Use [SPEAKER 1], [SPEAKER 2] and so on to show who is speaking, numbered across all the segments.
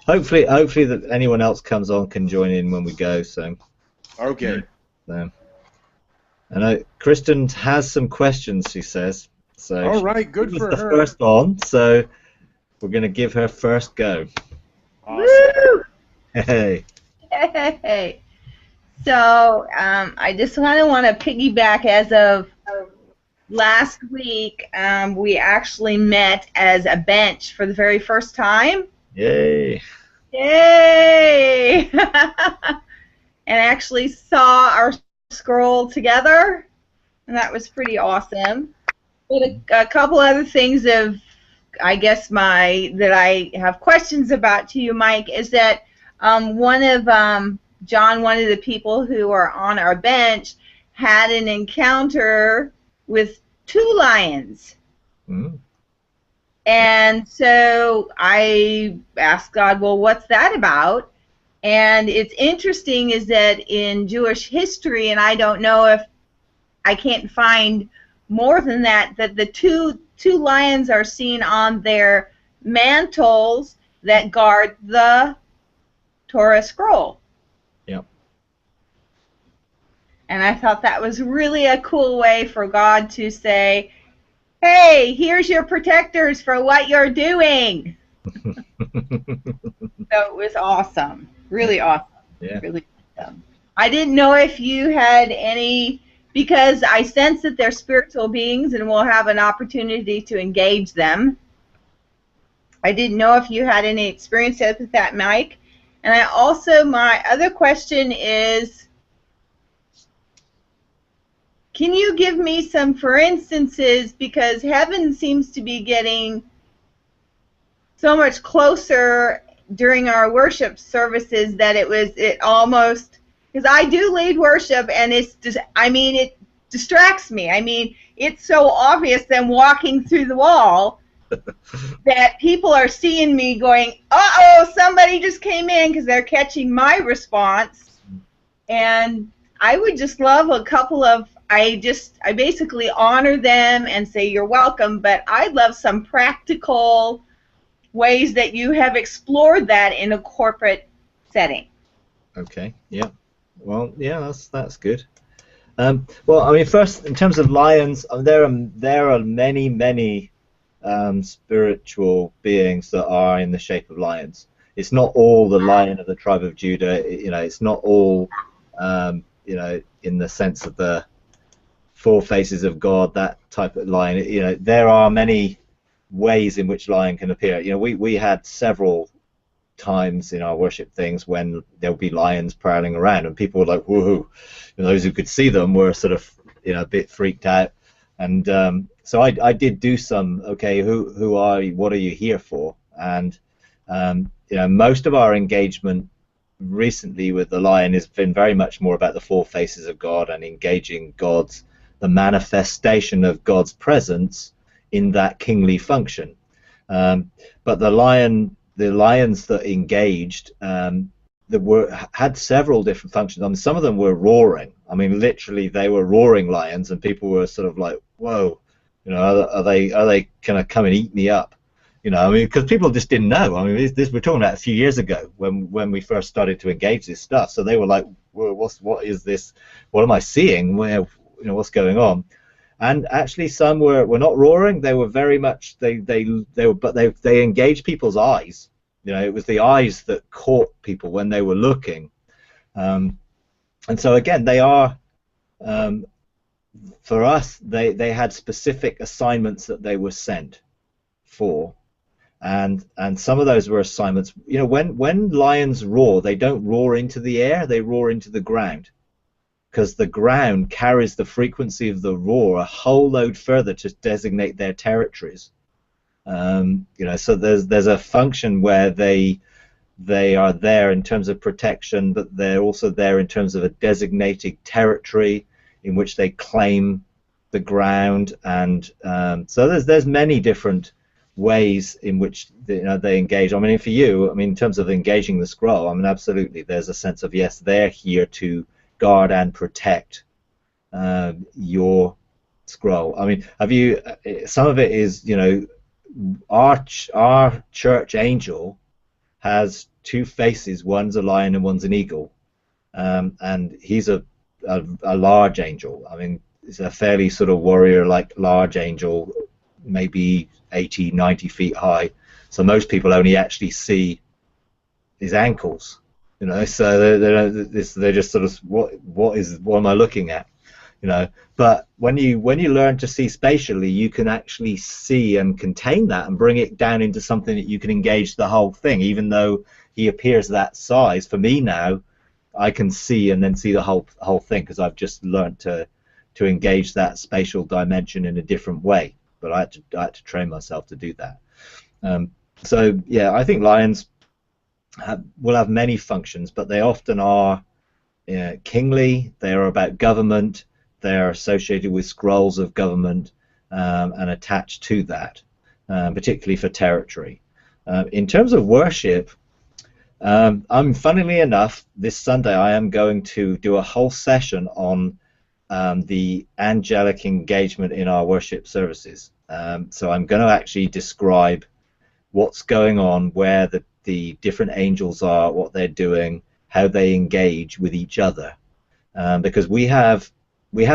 [SPEAKER 1] hopefully that anyone else comes on can join in when we go. So
[SPEAKER 2] Okay.
[SPEAKER 1] so, I know Kristen has some questions. She says so.
[SPEAKER 2] All
[SPEAKER 1] She
[SPEAKER 2] right. Good
[SPEAKER 1] was
[SPEAKER 2] for
[SPEAKER 1] the
[SPEAKER 2] her.
[SPEAKER 1] first on, so we're going to give her first go.
[SPEAKER 2] Awesome.
[SPEAKER 3] Woo!
[SPEAKER 1] Hey.
[SPEAKER 3] Hey. So I just want to piggyback. As of last week, we actually met as a bench for the very first time.
[SPEAKER 1] Yay.
[SPEAKER 3] Yay! And actually saw our scroll together, and that was pretty awesome. But a couple other things of, I guess, that I have questions about to you, Mike, is that John, one of the people who are on our bench, had an encounter with 2 lions.
[SPEAKER 1] Mm.
[SPEAKER 3] And so I asked God, well, what's that about? And it's interesting is that in Jewish history, and I don't know if I can't find more than that, that the two lions are seen on their mantles that guard the Torah scroll.
[SPEAKER 1] Yep.
[SPEAKER 3] And I thought that was really a cool way for God to say, hey, here's your protectors for what you're doing. So it was awesome. Really awesome.
[SPEAKER 1] Yeah.
[SPEAKER 3] Really awesome. I didn't know if you had any, because I sense that they're spiritual beings and we'll have an opportunity to engage them. I didn't know if you had any experience with that, Mike. And I also, my other question is, can you give me some for instances, because heaven seems to be getting so much closer during our worship services that it almost, because I do lead worship and it's just, it distracts me. It's so obvious them walking through the wall that people are seeing me going, uh-oh, somebody just came in, because they're catching my response. And I would just love a couple of, I basically honor them and say you're welcome, but I'd love some practical ways that you have explored that in a corporate setting.
[SPEAKER 1] Okay. Yeah. Well, yeah, that's good. Well, first, in terms of lions, there are many spiritual beings that are in the shape of lions. It's not all the lion of the tribe of Judah. It's not all, in the sense of the 4 faces of God, that type of lion. There are many ways in which lion can appear. We had several times in our worship things when there would be lions prowling around, and people were like, woohoo. Those who could see them were sort of, a bit freaked out. And so I did do some, okay, who are you, what are you here for? And most of our engagement recently with the lion has been very much more about the 4 faces of God and engaging the manifestation of God's presence in that kingly function. But the lions that engaged had several different functions. Some of them were roaring. Literally they were roaring lions, and people were sort of like, whoa, are they gonna come and eat me up? Because people just didn't know. We're talking about a few years ago when we first started to engage this stuff. So they were like, whoa, what is this? What am I seeing? What's going on? And actually, some were not roaring. They were very much they engaged people's eyes. It was the eyes that caught people when they were looking. And so again, they are for us. They had specific assignments that they were sent for, and some of those were assignments. When lions roar, they don't roar into the air. They roar into the ground, because the ground carries the frequency of the roar a whole load further to designate their territories. So there's a function where they are there in terms of protection, but they're also there in terms of a designated territory in which they claim the ground. And so there's many different ways in which they engage. For you, in terms of engaging the scroll, absolutely, there's a sense of, yes, they're here to guard and protect your scroll. Have you? Some of it is, our church angel has two faces. One's a lion and one's an eagle, and he's a large angel. I mean, he's a fairly sort of warrior-like large angel, maybe 80, 90 feet high. So most people only actually see his ankles, you know. So they're just sort of what am I looking at, you know? But when you learn to see spatially, you can actually see and contain that and bring it down into something that you can engage the whole thing. Even though he appears that size, for me now, I can see and then see the whole thing, because I've just learned to engage that spatial dimension in a different way. But I had to train myself to do that. So yeah, I think lions will have many functions, but they often are kingly. They are about government. They are associated with scrolls of government and attached to that, particularly for territory. In terms of worship, funnily enough, this Sunday I am going to do a whole session on the angelic engagement in our worship services. So I'm going to actually describe what's going on, where the different angels are, what they're doing, how they engage with each other, because we have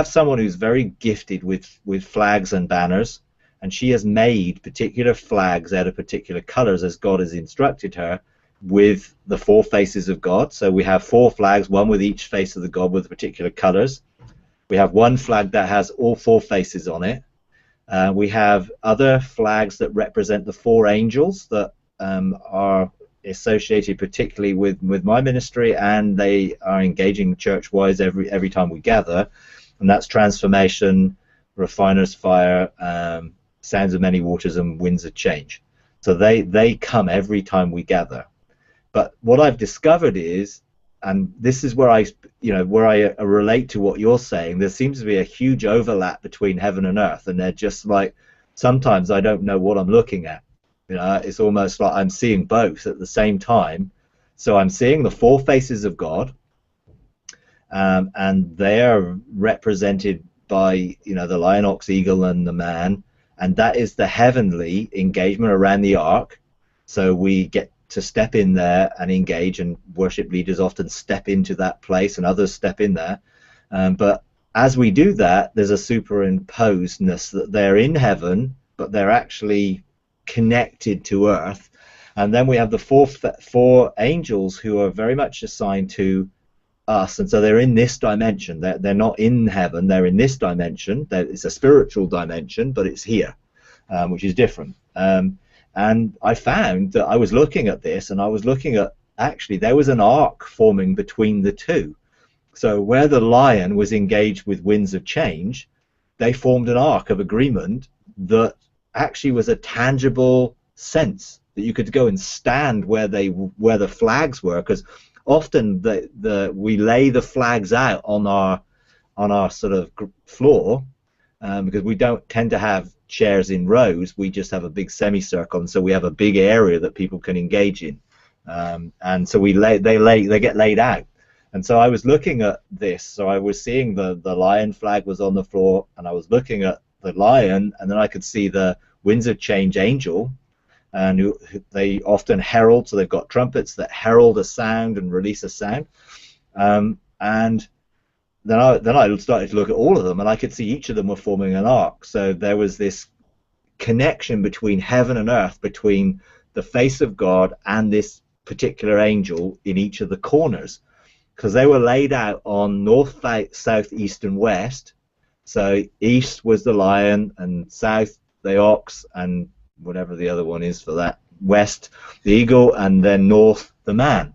[SPEAKER 1] someone who's very gifted with flags and banners, and she has made particular flags out of particular colors as God has instructed her, with the four faces of God. So we have four flags, one with each face of the God with particular colors. We have one flag that has all four faces on it. We have other flags that represent the four angels that are associated particularly with my ministry, and they are engaging church-wise every time we gather, and that's transformation, refiner's fire, sounds of many waters, and winds of change. So they come every time we gather. But what I've discovered is, and this is where I relate to what you're saying, there seems to be a huge overlap between heaven and earth, and they're just like, sometimes I don't know what I'm looking at. You know, it's almost like I'm seeing both at the same time. So I'm seeing the four faces of God, and they are represented by, you know, the lion, ox, eagle, and the man, and that is the heavenly engagement around the ark. So we get to step in there and engage, and worship leaders often step into that place and others step in there, but as we do that, there's a superimposedness that they're in heaven but they're actually connected to earth. And then we have the four angels who are very much assigned to us, and so they're in this dimension. They're not in heaven, they're in this dimension. It's a spiritual dimension, but it's here, which is different. And I found that I was looking at this, and I was looking at, actually, there was an arc forming between the two. So where the lion was engaged with winds of change, they formed an arc of agreement that actually was a tangible sense that you could go and stand where the flags were, because often we lay the flags out on our sort of floor, because we don't tend to have chairs in rows. We just have a big semicircle, and so we have a big area that people can engage in, and so they get laid out. And so I was looking at this, so I was seeing the lion flag was on the floor, and I was looking at the lion, and then I could see the winds of change angel, and who they often herald, so they've got trumpets that herald a sound and release a sound. And then I started to look at all of them, and I could see each of them were forming an arc. So there was this connection between heaven and earth, between the face of God and this particular angel in each of the corners, because they were laid out on north, south, east, and west. So east was the lion, and south the ox, and whatever the other one is for that, west the eagle, and then north the man.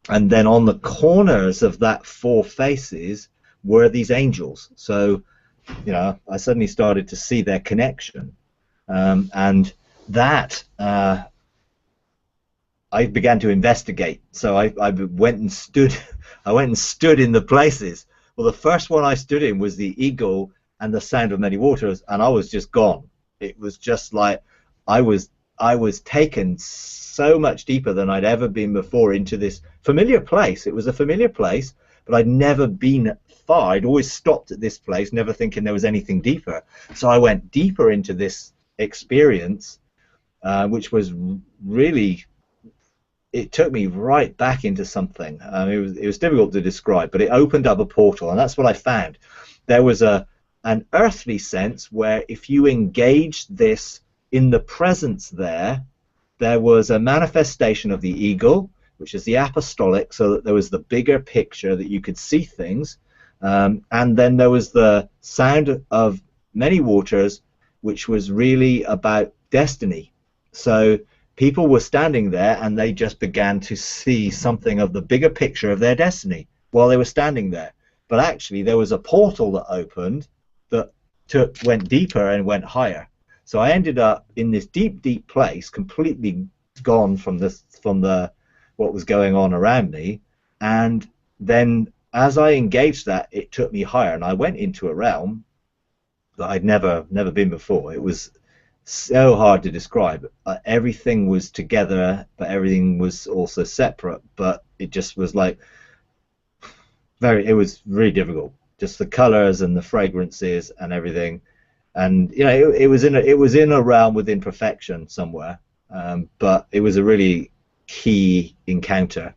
[SPEAKER 1] And then on the corners of that four faces were these angels. So, you know, I suddenly started to see their connection, and that I began to investigate. So I went and stood. I went and stood in the places. Well, the first one I stood in was the eagle and the sound of many waters, and I was just gone. It was just like I was taken so much deeper than I'd ever been before into this familiar place. It was a familiar place, but I'd never been far. I'd always stopped at this place, never thinking there was anything deeper. So I went deeper into this experience, which was really, it took me right back into something. It was difficult to describe, but it opened up a portal, and that's what I found. There was an earthly sense where if you engaged this in the presence there was a manifestation of the eagle, which is the apostolic, so that there was the bigger picture that you could see things, and then there was the sound of many waters, which was really about destiny. So people were standing there and they just began to see something of the bigger picture of their destiny while they were standing there. But actually there was a portal that opened that went deeper and went higher. So I ended up in this deep, deep place, completely gone from the what was going on around me. And then as I engaged that, it took me higher, and I went into a realm that I'd never been before. It was so hard to describe. Everything was together, but everything was also separate. But it just was like it was really difficult. Just the colors and the fragrances and everything. And you know, it was in a realm within perfection somewhere, but it was a really key encounter.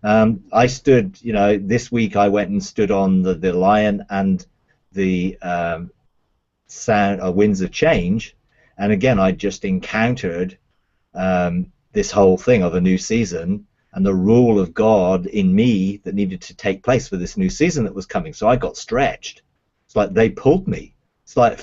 [SPEAKER 1] I stood, you know, this week I went and stood on the lion and the winds of change, and again I just encountered this whole thing of a new season and the rule of God in me that needed to take place for this new season that was coming. So I got stretched. It's like they pulled me. It's like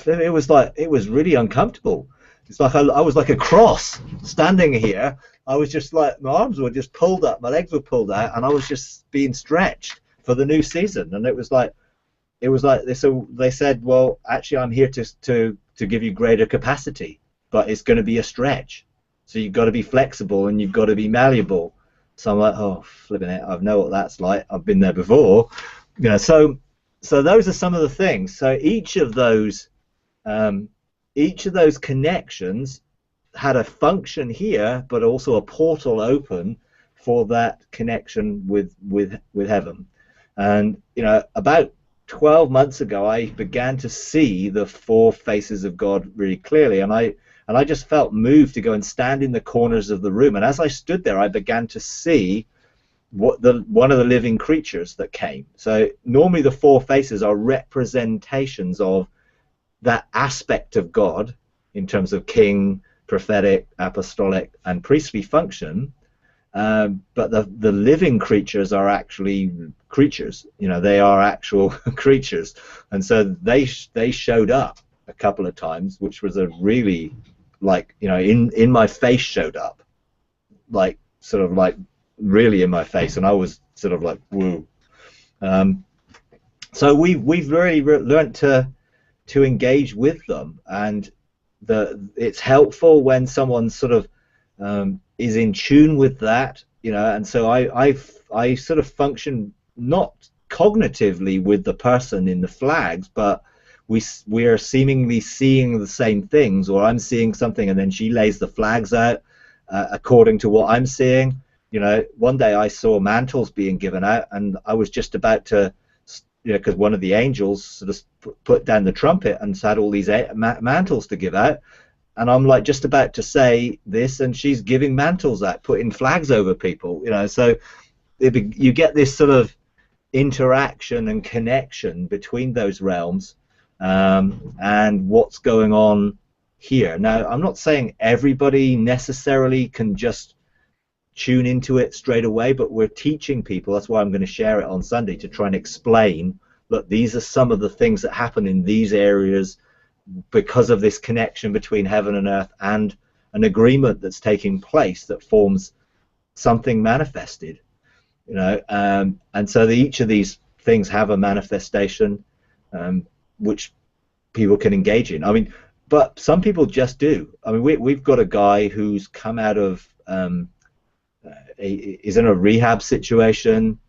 [SPEAKER 1] it was really uncomfortable. It's like I was like a cross standing here. I was just like, my arms were just pulled up, my legs were pulled out, and I was just being stretched for the new season. And it was like they said, well, actually I'm here to give you greater capacity, but it's going to be a stretch. So you've got to be flexible and you've got to be malleable. So I'm like, oh, flipping it, I know what that's like. I've been there before. You know, so those are some of the things. So each of those connections had a function here, but also a portal open for that connection with heaven. And you know, about 12 months ago, I began to see the four faces of God really clearly, and I just felt moved to go and stand in the corners of the room. And as I stood there, I began to see one of the living creatures that came. So normally the four faces are representations of that aspect of God in terms of king, prophetic, apostolic, and priestly function. But the living creatures are actually creatures. You know, they are actual creatures, and so they showed up a couple of times, which was a really, like, you know, in my face showed up, like sort of like really in my face, and I was sort of like, woo. So we've really learned to engage with them, and it's helpful when someone sort of is in tune with that, you know. And so I sort of function not cognitively with the person in the flags, but we are seemingly seeing the same things, or I'm seeing something and then she lays the flags out according to what I'm seeing. You know, one day I saw mantles being given out, and I was just about to, you know, because one of the angels sort of put down the trumpet and had all these mantles to give out, and I'm like just about to say this, and she's giving mantles out, putting flags over people, you know. So you get this sort of interaction and connection between those realms, and what's going on here. Now, I'm not saying everybody necessarily can just tune into it straight away, but we're teaching people. That's why I'm going to share it on Sunday, to try and explain, look, these are some of the things that happen in these areas because of this connection between heaven and earth and an agreement that's taking place that forms something manifested, you know. And so each of these things have a manifestation which people can engage in. I mean, but some people just do. I mean, we've got a guy who's come out of is in a rehab situation,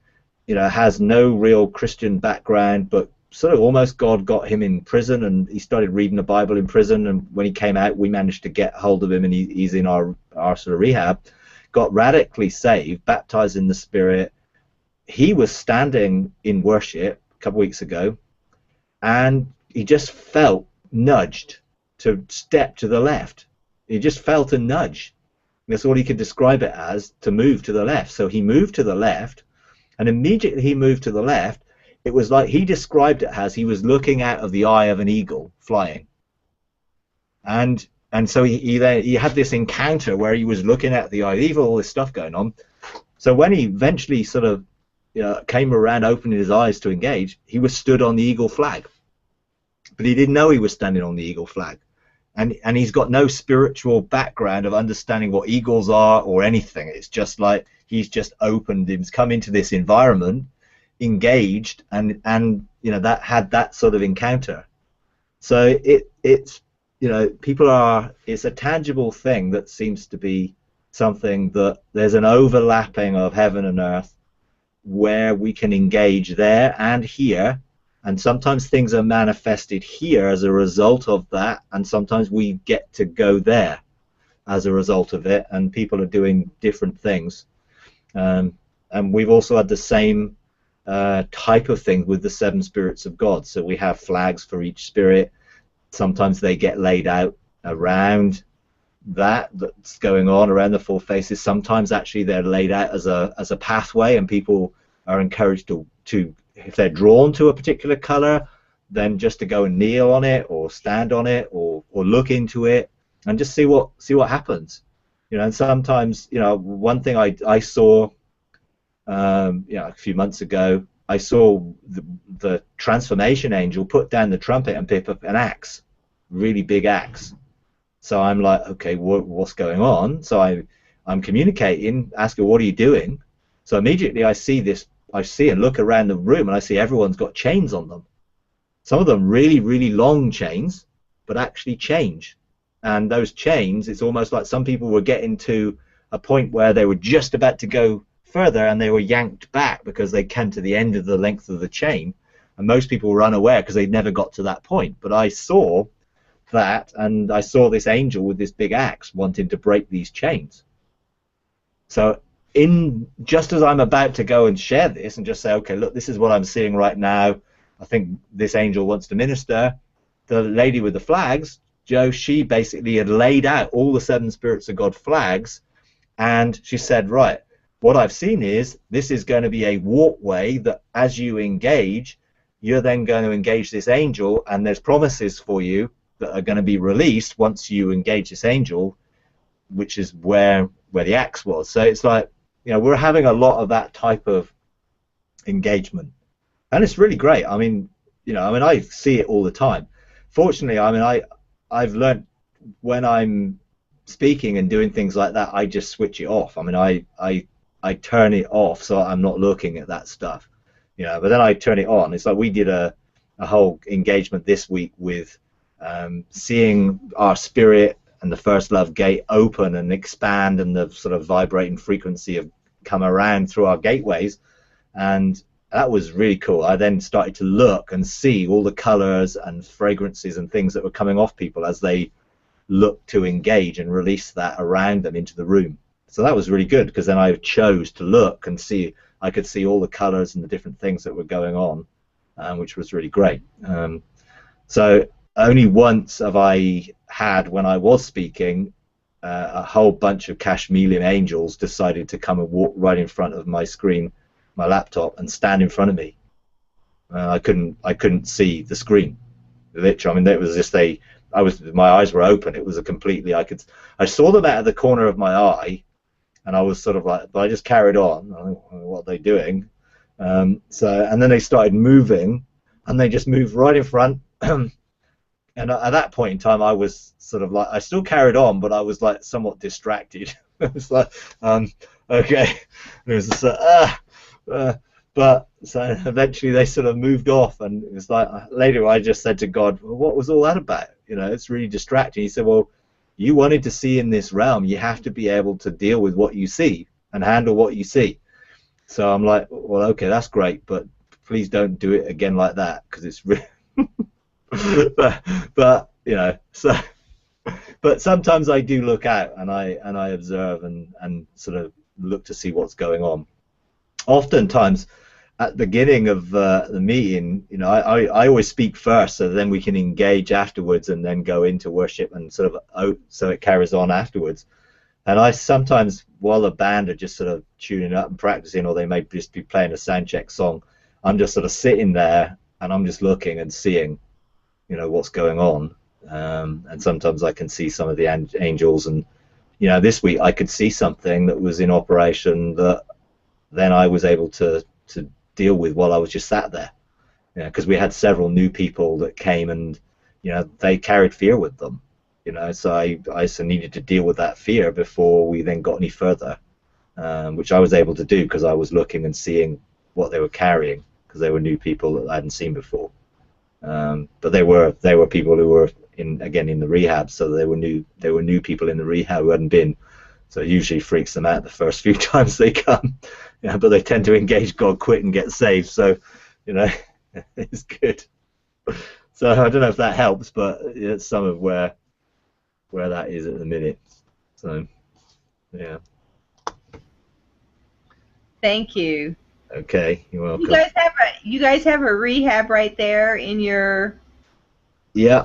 [SPEAKER 1] you know, has no real Christian background, but sort of almost God got him in prison, and he started reading the Bible in prison, and when he came out, we managed to get hold of him, and he's in our sort of rehab, got radically saved, baptized in the Spirit. He was standing in worship a couple weeks ago, and he just felt nudged to step to the left, he just felt a nudge. That's all he could describe it as, to move to the left. So he moved to the left, and immediately he moved to the left, it was like he described it as he was looking out of the eye of an eagle flying. And so he had this encounter where he was looking at the eye of evil, all this stuff going on. So when he eventually sort of came around, opening his eyes to engage, he was stood on the eagle flag. But he didn't know he was standing on the eagle flag. And he's got no spiritual background of understanding what eagles are or anything. It's just like he's just opened, he's come into this environment, engaged, and that had that sort of encounter. So it's it's a tangible thing that seems to be something that there's an overlapping of heaven and earth where we can engage there and here, and sometimes things are manifested here as a result of that, and sometimes we get to go there as a result of it, and people are doing different things. And we've also had the same type of thing with the 7 spirits of God. So we have flags for each spirit. Sometimes they get laid out around that's going on around the 4 faces. Sometimes actually they're laid out as a pathway, and people are encouraged to if they're drawn to a particular color, then just to go and kneel on it or stand on it or look into it and just see what happens. And sometimes, one thing I saw a few months ago, I saw the transformation angel put down the trumpet and pick up an axe, really big axe. So I'm like, okay, what's going on? So I'm communicating, asking, what are you doing? So immediately I see and look around the room, and I see everyone's got chains on them. Some of them really, really long chains, but actually change. And those chains, it's almost like some people were getting to a point where they were just about to go further, and they were yanked back because they came to the end of the length of the chain. And most people were unaware because they'd never got to that point. But I saw that, and I saw this angel with this big axe wanting to break these chains. So just as I'm about to go and share this and just say, okay, look, this is what I'm seeing right now, I think this angel wants to minister, the lady with the flags, Jo, she basically had laid out all the 7 spirits of God flags, and she said, right, what I've seen is this is going to be a walkway that as you engage, you're then going to engage this angel, and there's promises for you that are going to be released once you engage this angel, which is where the axe was. So it's like, we're having a lot of that type of engagement, and it's really great. I mean, I see it all the time. Fortunately, I've learned when I'm speaking and doing things like that, I just switch it off. I mean, I turn it off so I'm not looking at that stuff, but then I turn it on. It's like we did a whole engagement this week with seeing our spirit and the first love gate open and expand, and the sort of vibrating frequency of come around through our gateways, and that was really cool. I then started to look and see all the colors and fragrances and things that were coming off people as they looked to engage and release that around them into the room. So that was really good, because then I chose to look and see. I could see all the colors and the different things that were going on, which was really great. So only once have I had, when I was speaking, a whole bunch of Kashmirian angels decided to come and walk right in front of my screen, my laptop, and stand in front of me. I couldn't see the screen. Literally, I mean, it was just my eyes were open. It was a completely, I saw them out of the corner of my eye, and I was sort of like, but I just carried on. I don't know what they're doing. And then they started moving, and they just moved right in front. And at that point in time, I was sort of like, I still carried on, but I was like somewhat distracted. It was like, okay. And it was just but so eventually they sort of moved off, and it was like, later I just said to God, well, what was all that about? It's really distracting. He said, well, you wanted to see in this realm, you have to be able to deal with what you see and handle what you see. So I'm like, well, okay, that's great, but please don't do it again like that, because it's really but sometimes I do look out, and I observe and sort of look to see what's going on. Oftentimes at the beginning of the meeting, you know, I always speak first, so then we can engage afterwards, and then go into worship and sort of so it carries on afterwards. And I sometimes, while the band are just sort of tuning up and practicing, or they may just be playing a sound check song, I'm just sort of sitting there and I'm just looking and seeing, you know, what's going on. And sometimes I can see some of the angels, and you know, this week I could see something that was in operation that then I was able to deal with while I was just sat there. You know, because we had several new people that came, and you know, they carried fear with them. You know, so I also needed to deal with that fear before we then got any further, which I was able to do because I was looking and seeing what they were carrying, because they were new people that I hadn't seen before. But they were people who were in the rehab, so they were new people in the rehab who hadn't been. So it usually freaks them out the first few times they come. Yeah, but they tend to engage God quick and get saved. So, you know, it's good. So I don't know if that helps, but it's some of where that is at the minute. So, yeah.
[SPEAKER 3] Thank you.
[SPEAKER 1] Okay, you're welcome.
[SPEAKER 3] You guys have a rehab right there in your.
[SPEAKER 1] Yeah,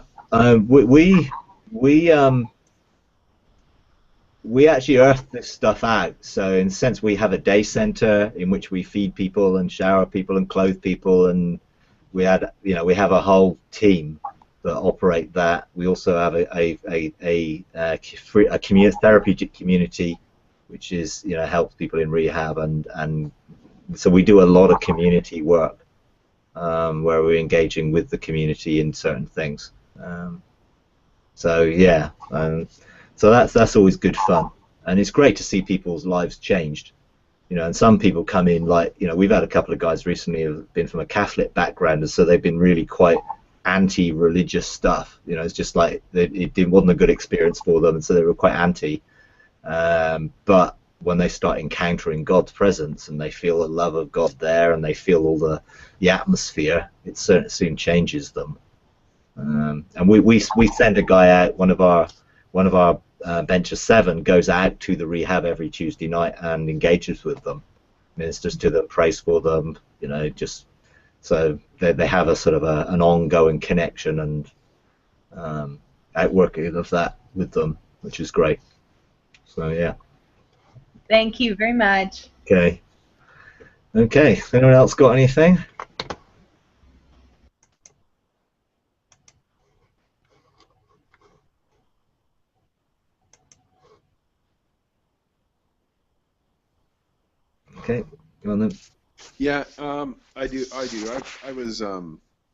[SPEAKER 1] we actually earth this stuff out. So in a sense, we have a day center in which we feed people and shower people and clothe people, and we have a whole team that operate that. We also have a therapeutic community, which is, you know, helps people in rehab, and so we do a lot of community work, where we're engaging with the community in certain things. So yeah. So that's always good fun, and it's great to see people's lives changed, you know. And some people come in, like, you know, we've had a couple of guys recently who've been from a Catholic background, and so they've been really quite anti-religious stuff. You know, it's just like it wasn't a good experience for them, and so they were quite anti. But when they start encountering God's presence and they feel the love of God there, and they feel all the atmosphere, it certainly soon changes them. And we send a guy out, one of our bench of 7 goes out to the rehab every Tuesday night and engages with them, ministers to them, prays for them, you know, just so they have a sort of an ongoing connection and outworking of that with them, which is great. So yeah.
[SPEAKER 3] Thank you very much.
[SPEAKER 1] Okay. Anyone else got anything? Okay, go on then.
[SPEAKER 2] Yeah, I do. I was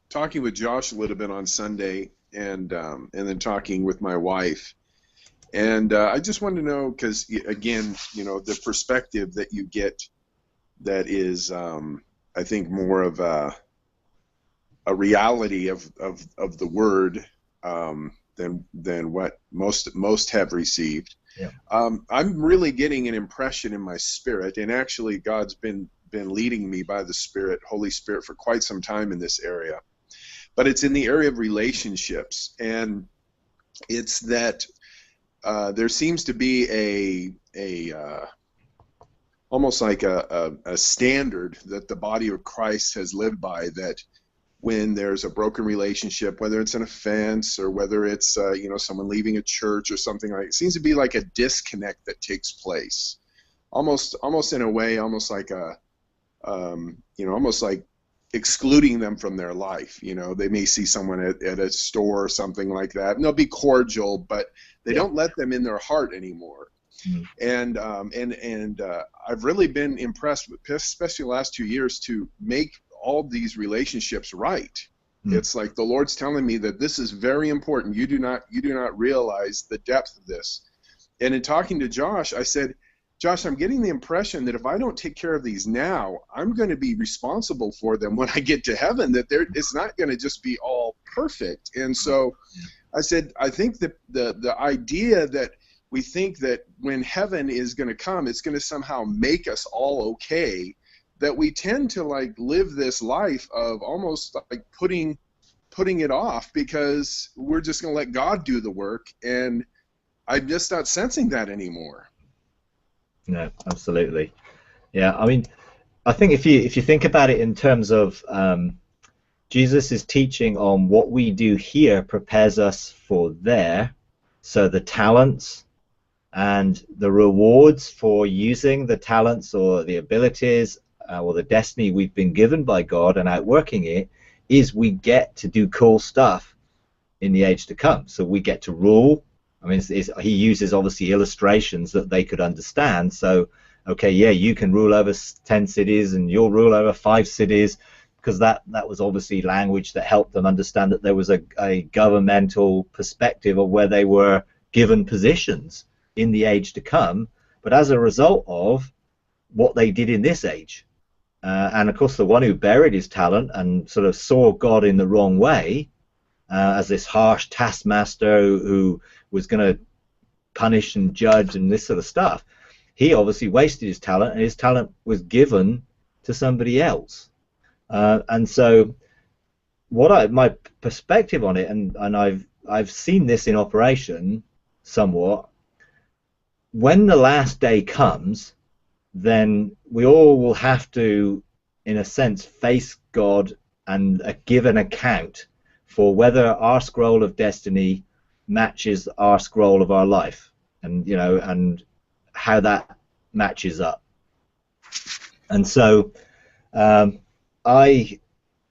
[SPEAKER 2] talking with Josh a little bit on Sunday, and then talking with my wife, and I just wanted to know, because again, you know, the perspective that you get, that is, I think, more of a reality of the word, than what most have received.
[SPEAKER 1] Yeah.
[SPEAKER 2] I'm really getting an impression in my spirit, and actually God's been leading me by the Spirit, Holy Spirit, for quite some time in this area. But it's in the area of relationships, and it's that there seems to be a almost like a standard that the body of Christ has lived by, that when there's a broken relationship, whether it's an offense or whether it's you know, someone leaving a church or something, like it seems to be like a disconnect that takes place, almost in a way, almost like a you know, almost like excluding them from their life. You know, they may see someone at a store or something like that, and they'll be cordial, but they don't let them in their heart anymore. And I've really been impressed with, especially the last 2 years, to make all these relationships right. It's like the Lord's telling me that this is very important. You do not realize the depth of this. And in talking to Josh, I said, Josh, I'm getting the impression that if I don't take care of these now, I'm going to be responsible for them when I get to heaven, that it's not going to just be all perfect. And so I said, I think that the idea that we think that when heaven is going to come, it's going to somehow make us all okay, that we tend to like live this life of almost like putting it off, because we're just going to let God do the work, and I'm just not sensing that anymore.
[SPEAKER 1] No, absolutely. Yeah, I mean, I think if you think about it in terms of Jesus is teaching on what we do here prepares us for there. So the talents and the rewards for using the talents or the abilities or the destiny we've been given by God and outworking it is we get to do cool stuff in the age to come. So we get to rule. I mean, he uses obviously illustrations that they could understand. So, okay, yeah, you can rule over 10 cities and you'll rule over 5 cities, because that was obviously language that helped them understand that there was a governmental perspective of where they were given positions in the age to come, but as a result of what they did in this age. And of course, the one who buried his talent and sort of saw God in the wrong way, as this harsh taskmaster who was going to punish and judge and this sort of stuff, he obviously wasted his talent, and his talent was given to somebody else. And so my perspective on it, and I've seen this in operation somewhat, when the last day comes, then we all will have to, in a sense, face God and give an account for whether our scroll of destiny matches our scroll of our life, and and how that matches up. And so I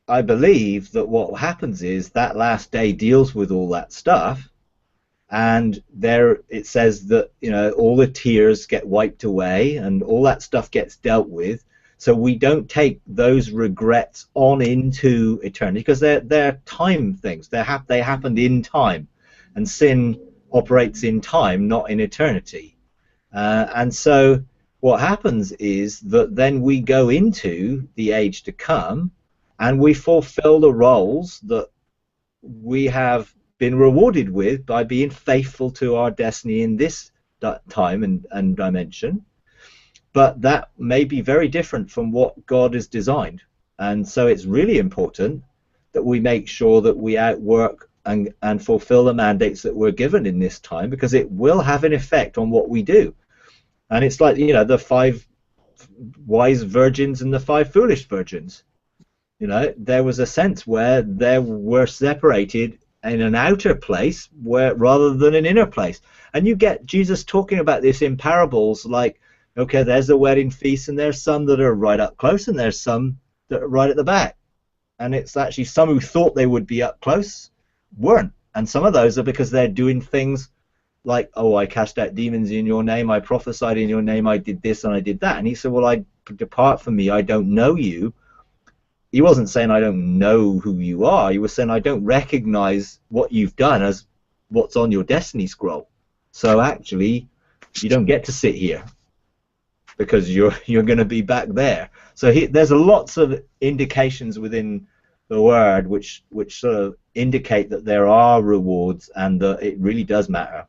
[SPEAKER 1] believe that what happens is that last day deals with all that stuff, and there it says that all the tears get wiped away and all that stuff gets dealt with, so we don't take those regrets on into eternity, because they're time things. They happened in time, and sin operates in time, not in eternity. And so what happens is that then we go into the age to come and we fulfill the roles that we have been rewarded with by being faithful to our destiny in this time and dimension. But that may be very different from what God has designed. And so it's really important that we make sure that we outwork and fulfill the mandates that we're given in this time, because it will have an effect on what we do. And it's like, the 5 wise virgins and the 5 foolish virgins. There was a sense where they were separated in an outer place rather than an inner place. And you get Jesus talking about this in parables, like, okay, there's a wedding feast, and there's some that are right up close, and there's some that are right at the back. And it's actually some who thought they would be up close weren't. And some of those are because they're doing things like, oh, I cast out demons in your name, I prophesied in your name, I did this and I did that. And he said, well, I depart from me, I don't know you. He wasn't saying I don't know who you are. He was saying I don't recognize what you've done as what's on your destiny scroll. So actually, you don't get to sit here, because you're going to be back there. So there's lots of indications within the word which sort of indicate that there are rewards, and that it really does matter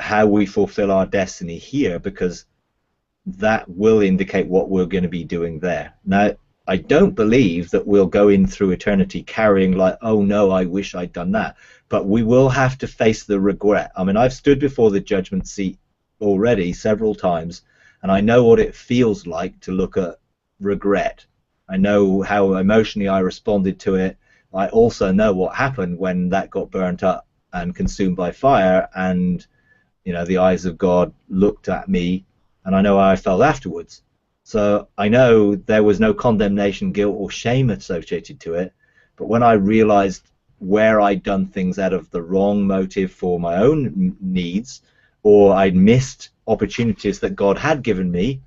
[SPEAKER 1] how we fulfill our destiny here, because that will indicate what we're going to be doing there. Now, I don't believe that we'll go in through eternity carrying like, oh no, I wish I'd done that. But we will have to face the regret. I mean, I've stood before the judgment seat already several times, and I know what it feels like to look at regret. I know how emotionally I responded to it. I also know what happened when that got burnt up and consumed by fire, and the eyes of God looked at me, and I know how I felt afterwards. So I know there was no condemnation, guilt, or shame associated to it. But when I realized where I'd done things out of the wrong motive for my own needs, or I'd missed opportunities that God had given me,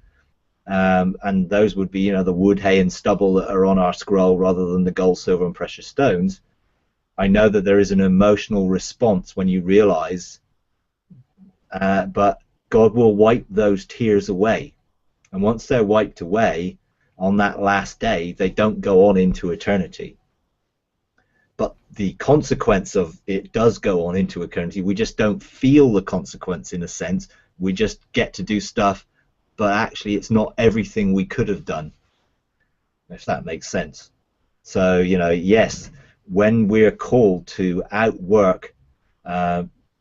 [SPEAKER 1] and those would be, the wood, hay, and stubble that are on our scroll rather than the gold, silver, and precious stones. I know that there is an emotional response when you realize, but God will wipe those tears away. And once they're wiped away on that last day, they don't go on into eternity. But the consequence of it does go on into eternity. We just don't feel the consequence, in a sense. We just get to do stuff, but actually it's not everything we could have done, if that makes sense. So, yes, when we're called to outwork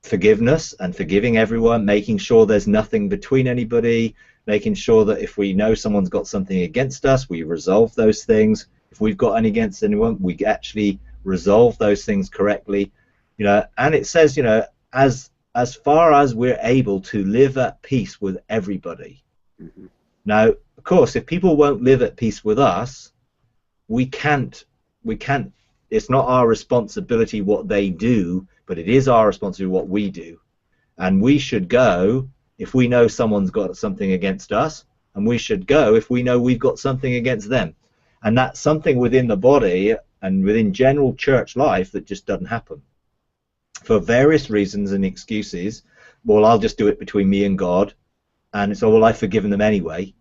[SPEAKER 1] forgiveness and forgiving everyone, making sure there's nothing between anybody, making sure that if we know someone's got something against us, we resolve those things. If we've got any against anyone, we actually resolve those things correctly. And it says, as far as we're able to live at peace with everybody.
[SPEAKER 2] Mm-hmm.
[SPEAKER 1] Now, of course, if people won't live at peace with us, we can't, it's not our responsibility what they do, but it is our responsibility what we do. And we should go if we know someone's got something against us, and we should go if we know we've got something against them. And that's something within the body and within general church life that just doesn't happen. For various reasons and excuses, well, I'll just do it between me and God, and it's, oh, well, I've forgiven them anyway.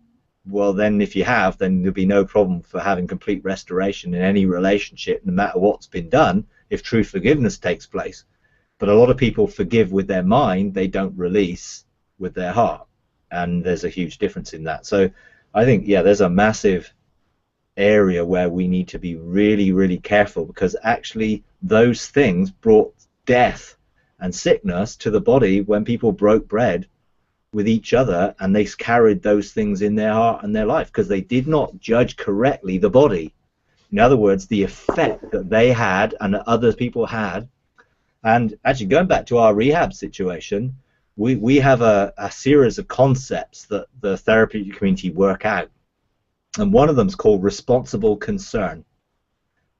[SPEAKER 1] Well, then if you have, then there'll be no problem for having complete restoration in any relationship, no matter what's been done, if true forgiveness takes place. But a lot of people forgive with their mind, they don't release with their heart, and there's a huge difference in that. So I think, yeah, there's a massive area where we need to be really, really careful, because actually those things brought death and sickness to the body when people broke bread with each other, and they carried those things in their heart and their life because they did not judge correctly the body. In other words, the effect that they had and that other people had. And actually, going back to our rehab situation, we have a series of concepts that the therapeutic community work out, and one of them is called responsible concern.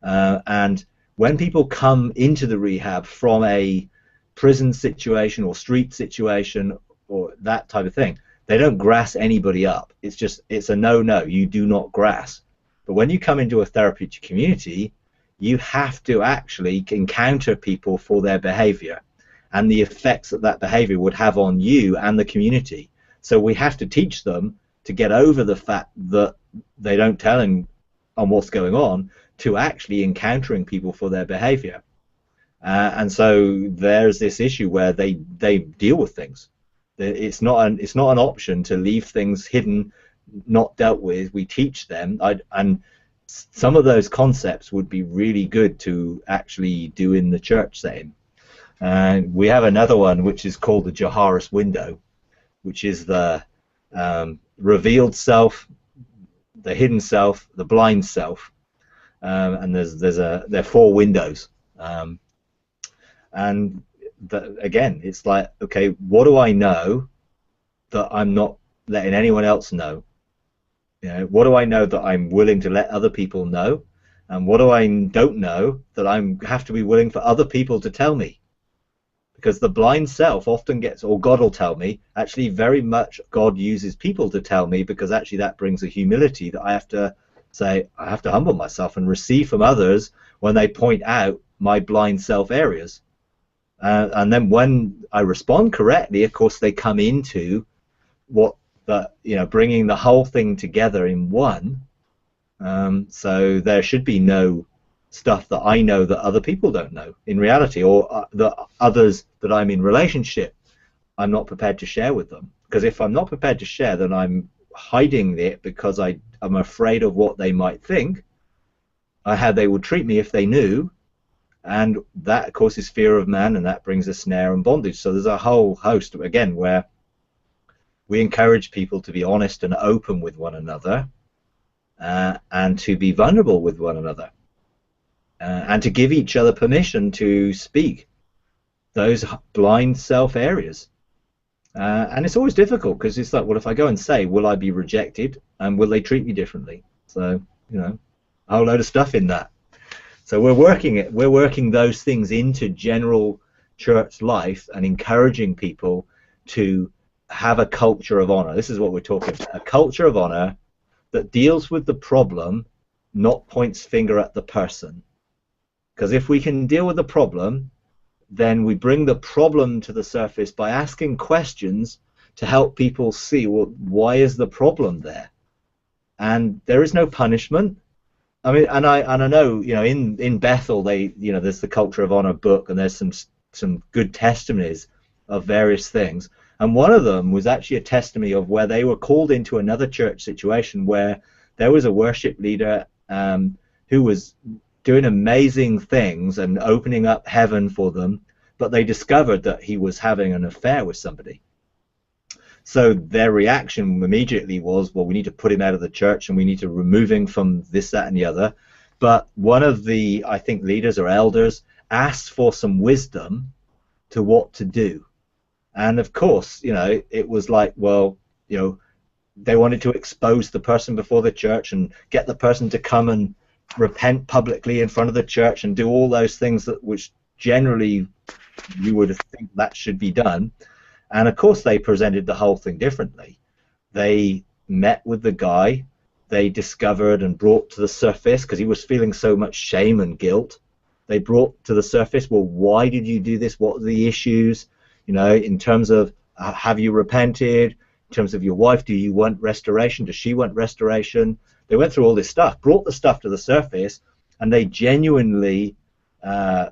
[SPEAKER 1] And when people come into the rehab from a prison situation or street situation or that type of thing, they don't grass anybody up. It's a no-no. You do not grass. But when you come into a therapeutic community, you have to actually encounter people for their behavior and the effects that that behavior would have on you and the community. So we have to teach them to get over the fact that they don't tell them on what's going on, to actually encountering people for their behavior. And so there's this issue where they deal with things. It's not an option to leave things hidden, not dealt with. We teach them, and some of those concepts would be really good to actually do in the church setting. And we have another one which is called the Jaharis window, which is the revealed self, the hidden self, the blind self, and there are 4 windows. And again, it's like, okay, what do I know that I'm not letting anyone else know? What do I know that I'm willing to let other people know? And what do I don't know that I have to be willing for other people to tell me? Because the blind self often gets, or God will tell me, actually very much God uses people to tell me, because actually that brings a humility that I have to say, I have to humble myself and receive from others when they point out my blind self areas. And then when I respond correctly, of course, they come into what bringing the whole thing together in one. So there should be no stuff that I know that other people don't know in reality, or the others that I'm in relationship, I'm not prepared to share with them. Because if I'm not prepared to share, then I'm hiding it because I'm afraid of what they might think, how they would treat me if they knew. And that, of course, is fear of man, and that brings a snare and bondage. So there's a whole host, again, where we encourage people to be honest and open with one another, and to be vulnerable with one another, and to give each other permission to speak those blind self areas. And it's always difficult, because it's like, well, if I go and say, will I be rejected, and will they treat me differently? So, a whole load of stuff in that. So we're working those things into general church life and encouraging people to have a culture of honor. This is what we're talking about, a culture of honor that deals with the problem, not points finger at the person. Because if we can deal with the problem, then we bring the problem to the surface by asking questions to help people see, well, why is the problem there? And there is no punishment. I mean, and I know, in Bethel, there's the Culture of Honor book, and there's some good testimonies of various things. And one of them was actually a testimony of where they were called into another church situation where there was a worship leader who was doing amazing things and opening up heaven for them, but they discovered that he was having an affair with somebody. So their reaction immediately was, well, we need to put him out of the church and we need to remove him from this, that, and the other. But one of the, I think, leaders or elders asked for some wisdom to what to do. And of course, it was like, well, they wanted to expose the person before the church and get the person to come and repent publicly in front of the church and do all those things which generally you would think that should be done. And of course they presented the whole thing differently. They met with the guy, they discovered and brought to the surface, because he was feeling so much shame and guilt, they brought to the surface, well, why did you do this? What are the issues? In terms of, have you repented? In terms of your wife, do you want restoration? Does she want restoration? They went through all this stuff, brought the stuff to the surface, and they genuinely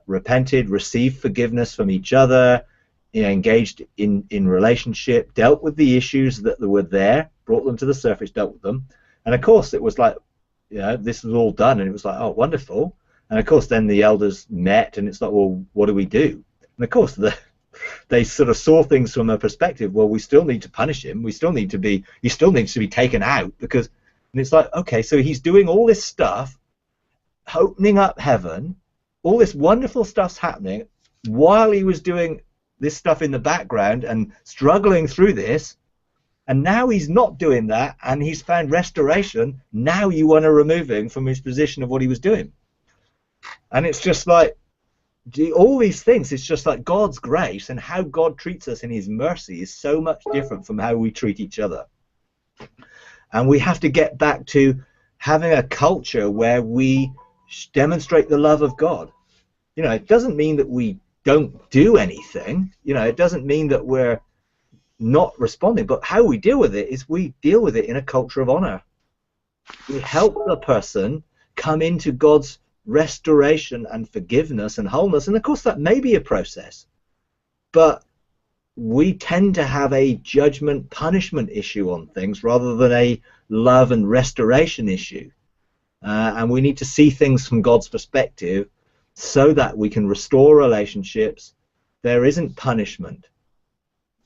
[SPEAKER 1] repented, received forgiveness from each other, engaged in relationship, dealt with the issues that were there, brought them to the surface, dealt with them. And of course it was like, this was all done, and it was like, oh, wonderful. And of course then the elders met, and it's like, well, what do we do? And of course they sort of saw things from a perspective, well, we still need to punish him, he still needs to be taken out, because, and it's like, okay, so he's doing all this stuff, opening up heaven, all this wonderful stuff's happening while he was doing this stuff in the background and struggling through this, and now he's not doing that and he's found restoration. Now you want to remove him from his position of what he was doing. And it's just like, all these things, it's just like God's grace and how God treats us in his mercy is so much different from how we treat each other. And we have to get back to having a culture where we demonstrate the love of God. It doesn't mean that we don't do anything. It doesn't mean that we're not responding, but how we deal with it is we deal with it in a culture of honor. We help the person come into God's restoration and forgiveness and wholeness, and of course that may be a process, but we tend to have a judgment punishment issue on things rather than a love and restoration issue, and we need to see things from God's perspective so that we can restore relationships. There isn't punishment.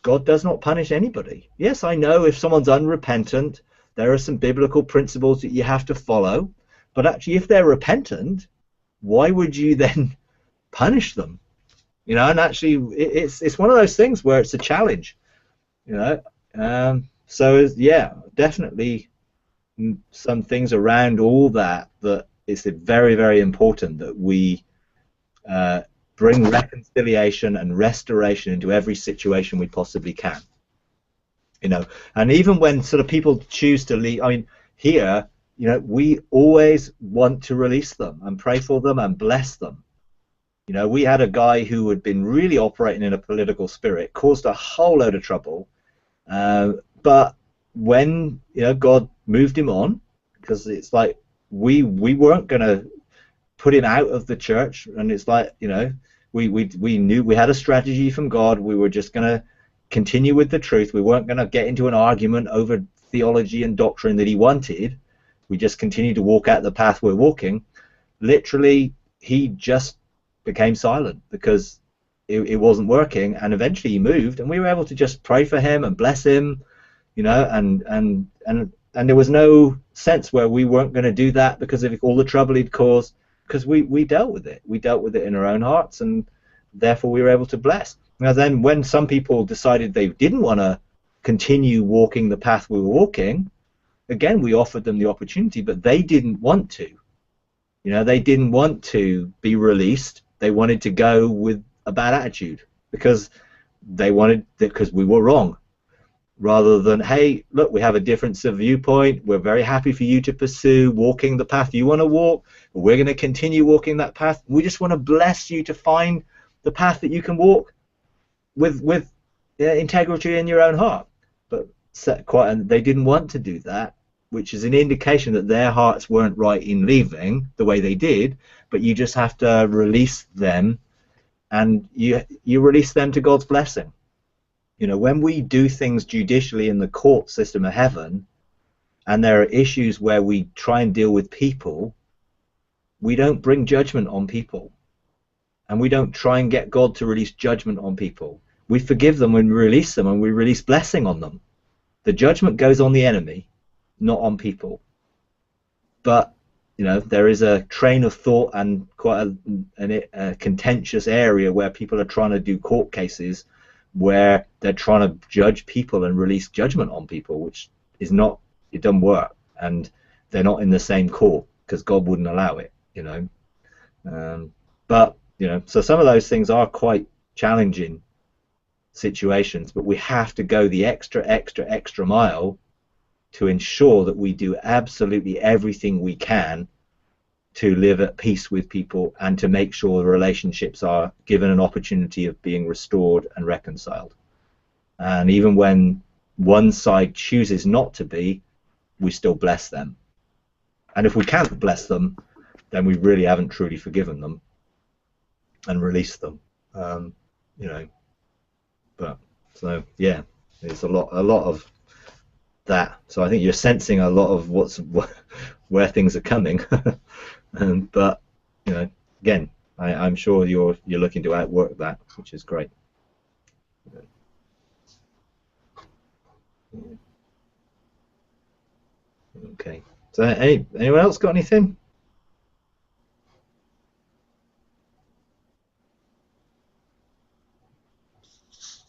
[SPEAKER 1] God does not punish anybody. Yes, I know if someone's unrepentant, there are some biblical principles that you have to follow, but actually if they're repentant, why would you then punish them? And actually it's one of those things where it's a challenge. So yeah, definitely some things around all that it's very, very important that we bring reconciliation and restoration into every situation we possibly can. And even when sort of people choose to leave, I mean, here, we always want to release them and pray for them and bless them. We had a guy who had been really operating in a political spirit, caused a whole load of trouble, but when God moved him on, because it's like we weren't going to put him out of the church, and it's like we knew we had a strategy from God. We were just going to continue with the truth. We weren't going to get into an argument over theology and doctrine that he wanted. We just continued to walk out the path we're walking. Literally, he just became silent because it wasn't working, and eventually he moved, and we were able to just pray for him and bless him, and there was no sense where we weren't going to do that because of all the trouble he'd caused, because we dealt with it. We dealt with it in our own hearts, and therefore we were able to bless. Now then, when some people decided they didn't want to continue walking the path we were walking, again, we offered them the opportunity, but they didn't want to. They didn't want to be released. They wanted to go with a bad attitude because we were wrong, rather than, hey, look, we have a difference of viewpoint. We're very happy for you to pursue walking the path you want to walk. We're going to continue walking that path. We just want to bless you to find the path that you can walk with integrity in your own heart. But they didn't want to do that, which is an indication that their hearts weren't right in leaving the way they did. But you just have to release them, and you release them to God's blessing. When we do things judicially in the court system of heaven, and there are issues where we try and deal with people, we don't bring judgment on people, and we don't try and get God to release judgment on people. We forgive them and we release them, and we release blessing on them. the judgment goes on the enemy, not on people. But there is a train of thought and quite a contentious area where people are trying to do court cases where they're trying to judge people and release judgment on people, which is not, it doesn't work, and they're not in the same court because God wouldn't allow it, but so some of those things are quite challenging situations, but we have to go the extra mile to ensure that we do absolutely everything we can to live at peace with people and to make sure the relationships are given an opportunity of being restored and reconciled. And even when one side chooses not to be, we still bless them. And if we can't bless them, then we really haven't truly forgiven them and released them. But so yeah, there's a lot of that. So I think you're sensing a lot of where things are coming. But again, I'm sure you're looking to outwork that, which is great. Okay. So anyone else got anything?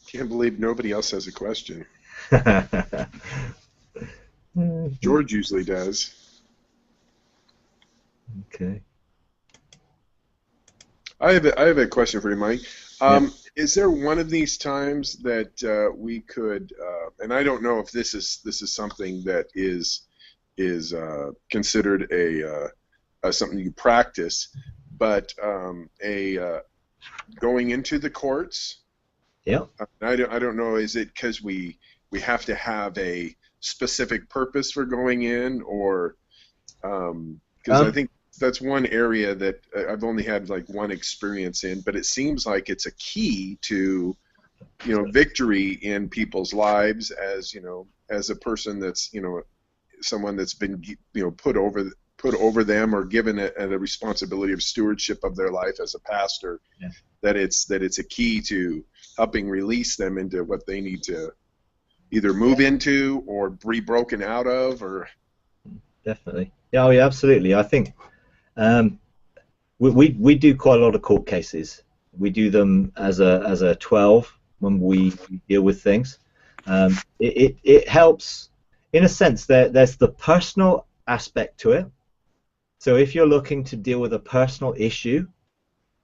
[SPEAKER 2] Can't believe nobody else has a question. George usually does.
[SPEAKER 1] Okay.
[SPEAKER 2] I have a question for you, Mike. Is there one of these times that we could, and I don't know if this is something that is considered something you practice, but going into the courts.
[SPEAKER 1] Yeah.
[SPEAKER 2] I don't know. Is it because we have to have a specific purpose for going in, or because I think that's one area that I've only had like one experience in, but it seems like it's a key to victory in people's lives, as as a person that's someone that's been put over them or given a responsibility of stewardship of their life as a pastor.
[SPEAKER 1] Yeah.
[SPEAKER 2] That it's a key to helping release them into what they need to either move into or be broken out of, or
[SPEAKER 1] definitely. Yeah, absolutely. I think we do quite a lot of court cases. We do them as a 12 when we deal with things. It helps in a sense. There's the personal aspect to it. So if you're looking to deal with a personal issue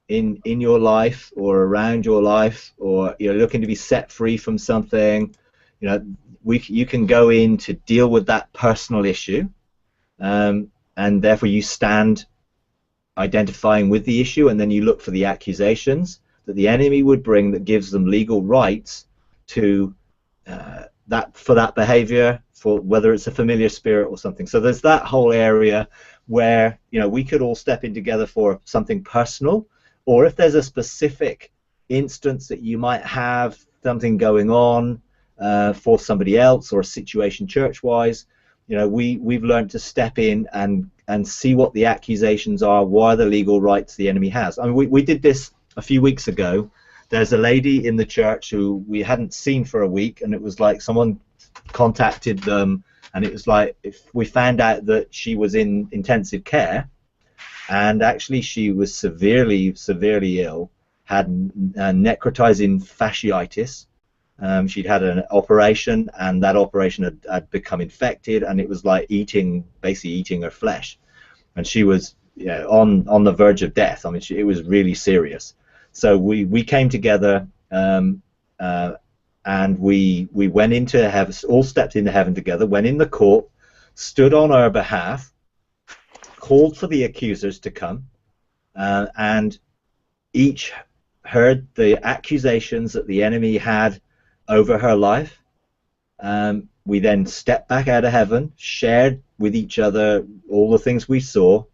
[SPEAKER 1] in your life or around your life, or you're looking to be set free from something, you can go in to deal with that personal issue, and therefore you stand identifying with the issue, and then you look for the accusations that the enemy would bring that gives them legal rights to that behavior, for whether it's a familiar spirit or something. So there's that whole area where we could all step in together for something personal, or if there's a specific instance that you might have something going on for somebody else, or a situation church-wise, we've learned to step in and see what the accusations are, what are the legal rights the enemy has. I mean, we did this a few weeks ago. There's a lady in the church who we hadn't seen for a week, and it was like someone contacted them, and it was like if we found out that she was in intensive care, and actually she was severely ill, had necrotizing fasciitis. She'd had an operation, and that operation had become infected, and it was like basically eating her flesh, and she was on the verge of death. I mean, it was really serious. So we came together, and we went into heaven, all stepped into heaven together, went in the court, stood on her behalf, called for the accusers to come, and each heard the accusations that the enemy had over her life. We then stepped back out of heaven, shared with each other all the things we saw,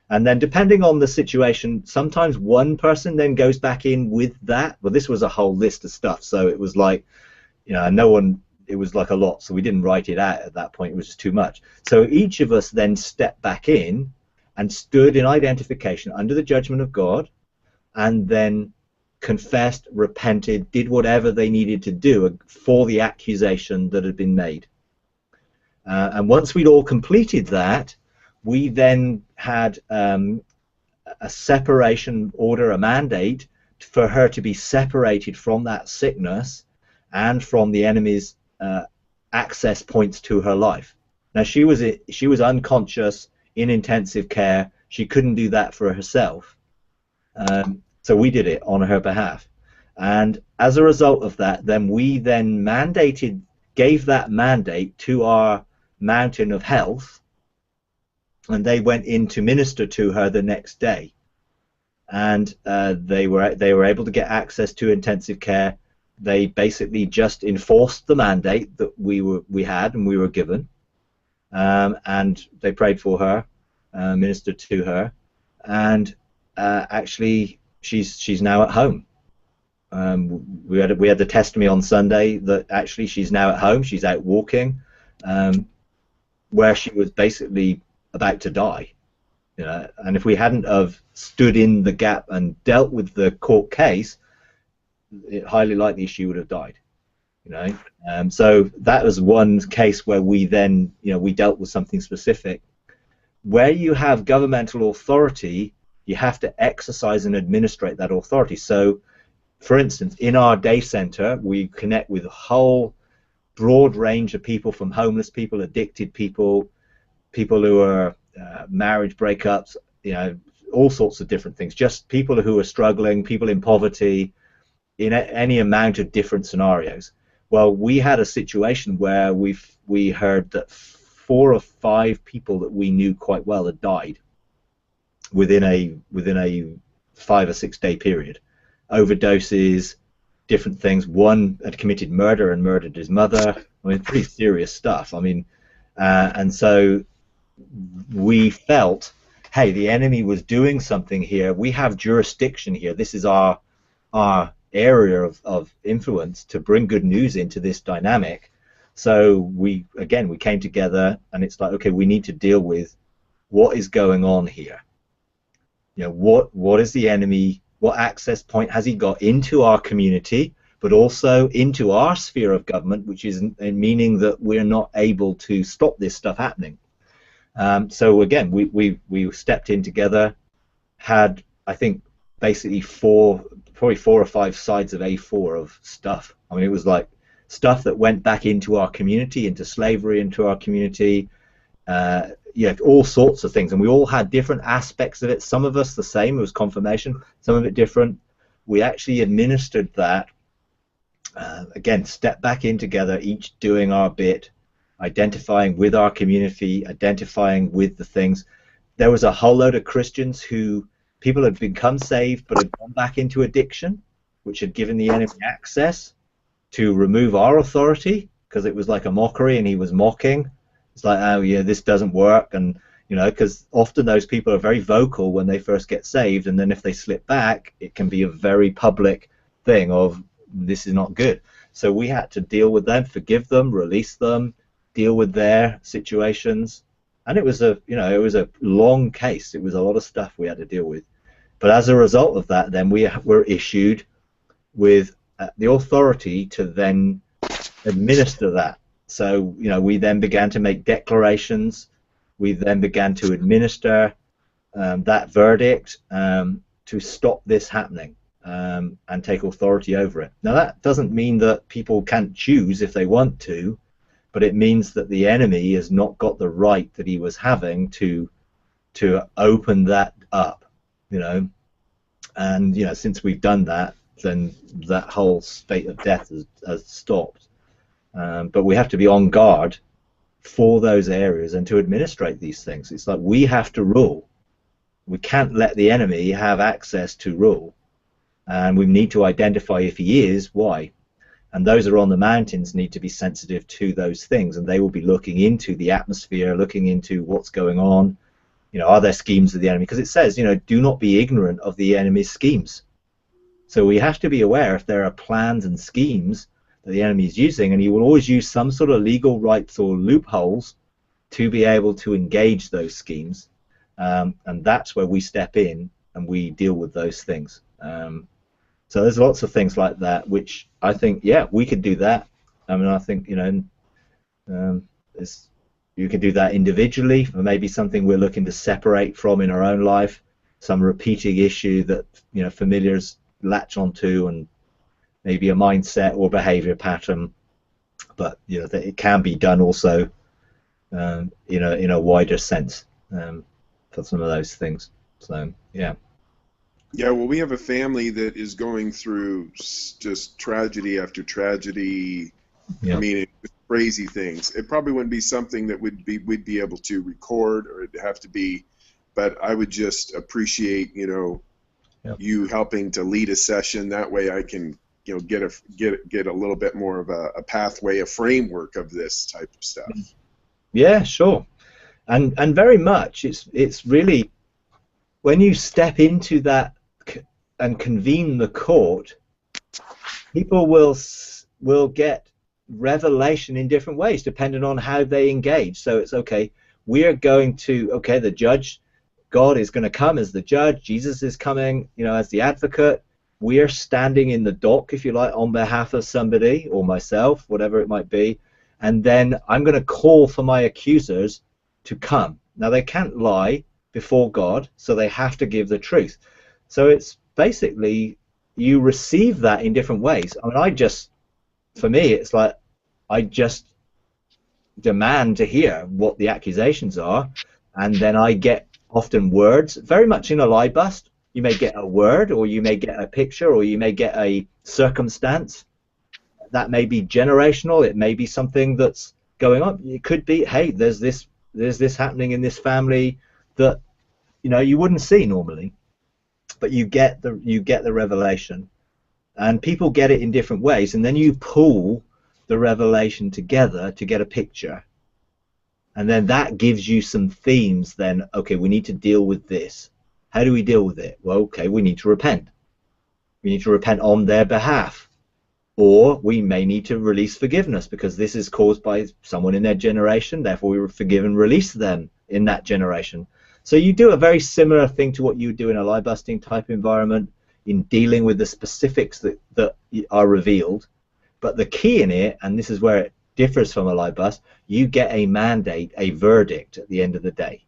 [SPEAKER 1] and then depending on the situation, sometimes one person then goes back in with that. Well, this was a whole list of stuff, so it was like, it was like a lot, so we didn't write it out at that point. It was just too much. So each of us then stepped back in and stood in identification under the judgment of God, and then confessed, repented, did whatever they needed to do for the accusation that had been made. And once we'd all completed that, we then had a separation order, a mandate for her to be separated from that sickness and from the enemy's access points to her life. Now she was unconscious in intensive care. She couldn't do that for herself, so we did it on her behalf. And as a result of that, then we then gave that mandate to our mountain of health, and they went in to minister to her the next day. And they were able to get access to intensive care. They basically just enforced the mandate that we had and we were given, and they prayed for her, ministered to her, and actually she's now at home. We had the testimony on Sunday that actually she's now at home. She's out walking, where she was basically about to die. You know, and if we hadn't have stood in the gap and dealt with the court case, highly likely she would have died. You know, so that was one case where we then, you know, we dealt with something specific. Where you have governmental authority, you have to exercise and administrate that authority. So, for instance, in our day center, we connect with a whole broad range of people, from homeless people, addicted people, people who are marriage breakups, you know, all sorts of different things, just people who are struggling, people in poverty, in any amount of different scenarios. Well, we had a situation where we heard that 4 or 5 people that we knew quite well had died within a 5 or 6 day period. Overdoses, different things. One had committed murder and murdered his mother. I mean, pretty serious stuff. I mean, and so we felt, hey, the enemy was doing something here. We have jurisdiction here. This is our area of influence to bring good news into this dynamic. So we came together, and it's like, okay, we need to deal with what is going on here. You know, what is the enemy? What access point has he got into our community, but also into our sphere of government, which is meaning that we're not able to stop this stuff happening. So again, we stepped in together, had, I think, basically probably 4 or 5 sides of A4 of stuff. I mean, it was like stuff that went back into our community, into slavery, into our community, yeah, all sorts of things. And we all had different aspects of it. Some of us the same, it was confirmation, some of it different. We actually administered that, again, step back in together, each doing our bit, identifying with our community, identifying with the things. There was a whole load of Christians people had become saved but had gone back into addiction, which had given the enemy access to remove our authority, because it was like a mockery and he was mocking. It's like, oh yeah, this doesn't work. And you know, because often those people are very vocal when they first get saved, and then if they slip back, it can be a very public thing of, this is not good. So we had to deal with them, forgive them, release them, deal with their situations. And it was a long case. It was a lot of stuff we had to deal with. But as a result of that, then we were issued with the authority to then administer that. So, you know, we then began to make declarations. We then began to administer that verdict to stop this happening, and take authority over it. Now, that doesn't mean that people can't choose if they want to, but it means that the enemy has not got the right that he was having to open that up, you know. And, you know, since we've done that, then that whole state of death has stopped. But we have to be on guard for those areas and to administrate these things. It's like we have to rule. We can't let the enemy have access to rule. And we need to identify if he is, why. And those who are on the mountains need to be sensitive to those things, and they will be looking into the atmosphere, looking into what's going on. You know, are there schemes of the enemy? Because it says, you know, do not be ignorant of the enemy's schemes. So we have to be aware if there are plans and schemes that the enemy is using, and he will always use some sort of legal rights or loopholes to be able to engage those schemes. And that's where we step in and we deal with those things. So there's lots of things like that, which I think, yeah, we could do that. I mean, I think, you know, You can do that individually, or maybe something we're looking to separate from in our own life, some repeating issue that familiars latch onto, and maybe a mindset or behavior pattern. But that it can be done also in a wider sense for some of those things. So yeah.
[SPEAKER 2] Yeah, well, we have a family that is going through just tragedy after tragedy.
[SPEAKER 1] Yeah.
[SPEAKER 2] I mean, crazy things. It probably wouldn't be something that we'd be able to record, or it'd have to be. But I would just appreciate, you helping to lead a session. That way, I can, get a little bit more of a pathway, a framework of this type of stuff.
[SPEAKER 1] Yeah, sure. And very much, it's really when you step into that and convene the court, people will get revelation in different ways depending on how they engage. So it's okay, the judge, God is going to come as the judge, Jesus is coming as the advocate, we're standing in the dock, if you like, on behalf of somebody or myself, whatever it might be, and then I'm going to call for my accusers to come. Now they can't lie before God, so they have to give the truth. So it's basically you receive that in different ways. I mean, for me, it's like I just demand to hear what the accusations are, and then I get often words, very much in a lie bust. You may get a word, or you may get a picture, or you may get a circumstance. That may be generational. It may be something that's going on. It could be, hey, there's this happening in this family that you wouldn't see normally, but you get the revelation, and people get it in different ways, and then you pull the revelation together to get a picture, and then that gives you some themes. Then, okay, we need to deal with this. How do we deal with it? Well, okay, we need to repent. We need to repent on their behalf, or we may need to release forgiveness because this is caused by someone in their generation, therefore we forgive and release them in that generation. So you do a very similar thing to what you do in a lie busting type environment in dealing with the specifics that are revealed. But the key in it, and this is where it differs from a lie bust, you get a mandate, a verdict at the end of the day.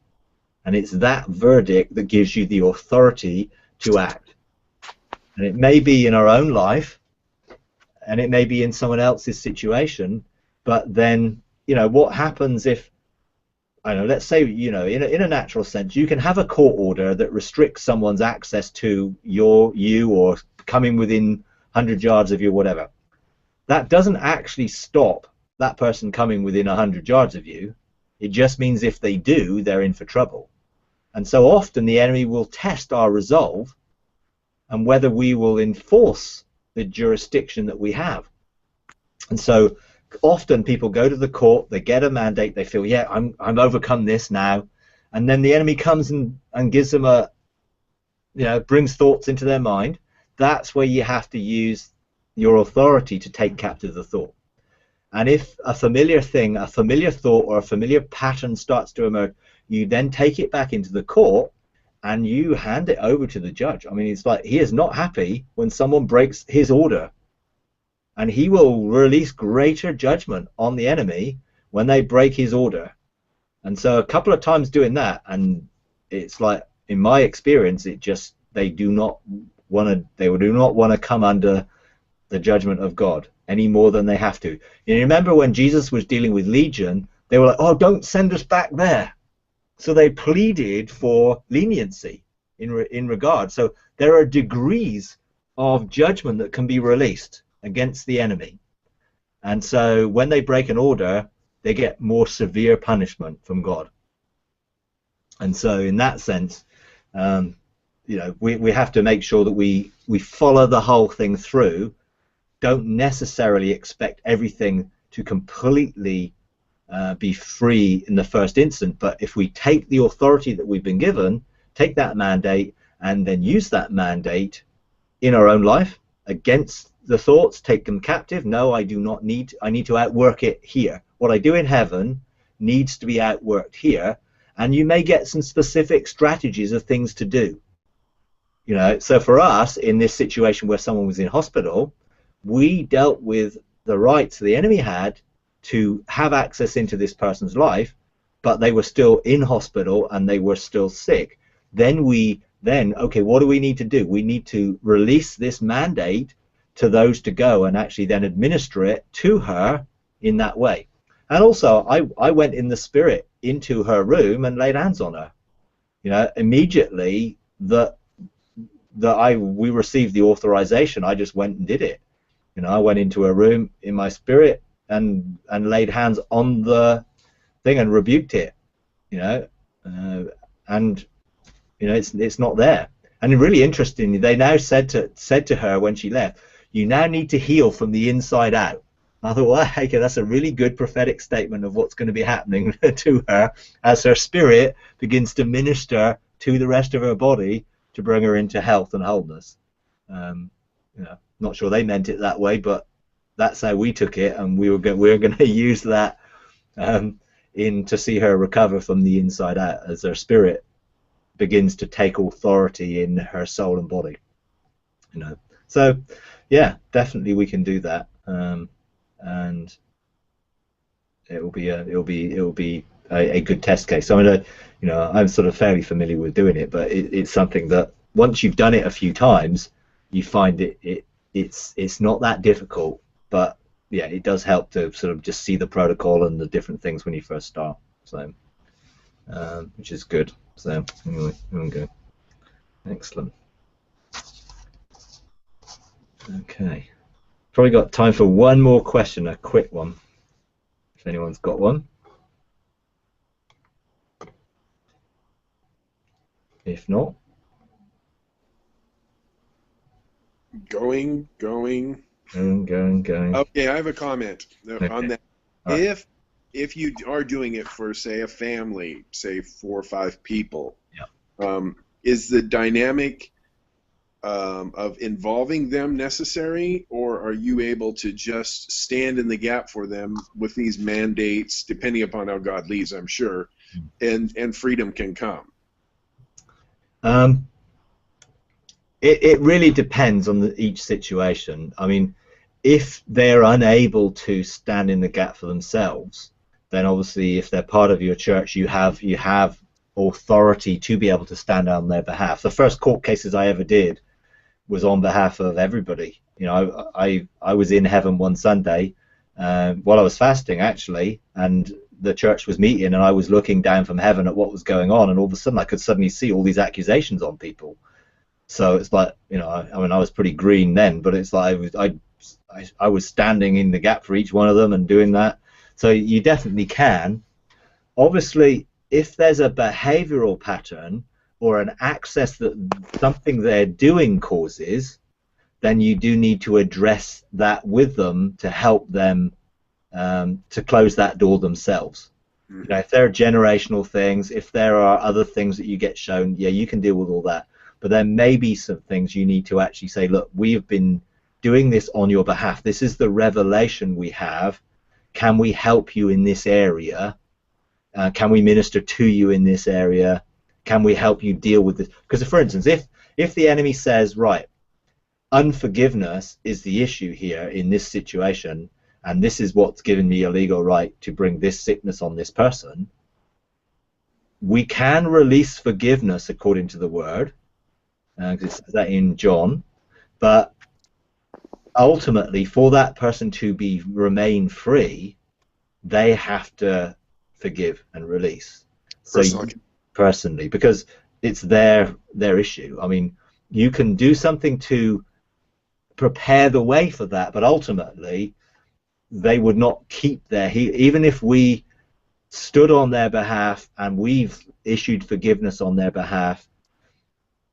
[SPEAKER 1] And it's that verdict that gives you the authority to act. And it may be in our own life, and it may be in someone else's situation, but then, what happens if, I don't know, let's say, in a natural sense, you can have a court order that restricts someone's access to you or coming within 100 yards of you, whatever. That doesn't actually stop that person coming within 100 yards of you. It just means if they do, they're in for trouble. And so often the enemy will test our resolve and whether we will enforce the jurisdiction that we have. And so often people go to the court, they get a mandate, they feel, yeah, I'm overcome this now, and then the enemy comes and gives them brings thoughts into their mind. That's where you have to use your authority to take captive the thought. And if a familiar thing, a familiar thought, or a familiar pattern starts to emerge, you then take it back into the court and you hand it over to the judge. I mean, it's like he is not happy when someone breaks his order, and he will release greater judgment on the enemy when they break his order. And so a couple of times doing that, and it's like, in my experience, they do not want to come under the judgment of God any more than they have to. You remember when Jesus was dealing with Legion, they were like, oh, don't send us back there. So they pleaded for leniency in regard. So there are degrees of judgment that can be released against the enemy. And so when they break an order, they get more severe punishment from God. And so in that sense, we have to make sure that we follow the whole thing through. Don't necessarily expect everything to completely be free in the first instant, but if we take the authority that we've been given, take that mandate, and then use that mandate in our own life against the thoughts, take them captive. No, I need to outwork it here. What I do in heaven needs to be outworked here, and you may get some specific strategies of things to do. So for us, in this situation where someone was in hospital, we dealt with the rights the enemy had to have access into this person's life, but they were still in hospital and they were still sick. Then okay, what do we need to do? We need to release this mandate to those to go and actually then administer it to her in that way. And also, I went in the spirit into her room and laid hands on her. You know, immediately we received the authorization, I just went and did it. You know, I went into her room in my spirit and laid hands on the thing and rebuked it. You know, and you know it's not there. And really interestingly, they now said to her when she left, you now need to heal from the inside out. I thought, well, okay, that's a really good prophetic statement of what's going to be happening to her as her spirit begins to minister to the rest of her body to bring her into health and wholeness. You know, not sure they meant it that way, but that's how we took it, and we were going to use that to see her recover from the inside out as her spirit begins to take authority in her soul and body. You know, so yeah, definitely we can do that, and it will be a good test case. I mean, you know, I'm sort of fairly familiar with doing it, but it's something that once you've done it a few times, you find it's not that difficult. But yeah, it does help to sort of just see the protocol and the different things when you first start. So, which is good. So anyway, there we go. Excellent. Okay. Probably got time for one more question, a quick one, if anyone's got one. If not,
[SPEAKER 2] Going. Okay, I have a comment on that. Right. If you are doing it for, say, a family, say 4 or 5 people, yeah. Is the dynamic of involving them necessary, or are you able to just stand in the gap for them with these mandates, depending upon how God leads, I'm sure, and freedom can come?
[SPEAKER 1] It really depends on each situation. I mean, if they're unable to stand in the gap for themselves, then obviously if they're part of your church, you have authority to be able to stand on their behalf. The first court cases I ever did was on behalf of everybody. You know, I was in heaven one Sunday while I was fasting, actually, and the church was meeting, and I was looking down from heaven at what was going on, and all of a sudden I could suddenly see all these accusations on people. So it's like, you know, I mean, I was pretty green then, but it's like I was standing in the gap for each one of them and doing that. So you definitely can. Obviously, if there's a behavioral pattern or an access that something they're doing causes, then you do need to address that with them to help them to close that door themselves. You know, if there are generational things, if there are other things that you get shown, yeah, you can deal with all that. But there may be some things you need to actually say, look, we have been doing this on your behalf. This is the revelation we have. Can we help you in this area? Can we minister to you in this area? Can we help you deal with this? Because, for instance, if the enemy says, right, unforgiveness is the issue here in this situation, and this is what's given me a legal right to bring this sickness on this person, we can release forgiveness according to the word. It says that in John, but ultimately for that person to remain free, they have to forgive and release. Personally, because it's their issue. I mean, you can do something to prepare the way for that, but ultimately they would not keep their even if we stood on their behalf and we've issued forgiveness on their behalf.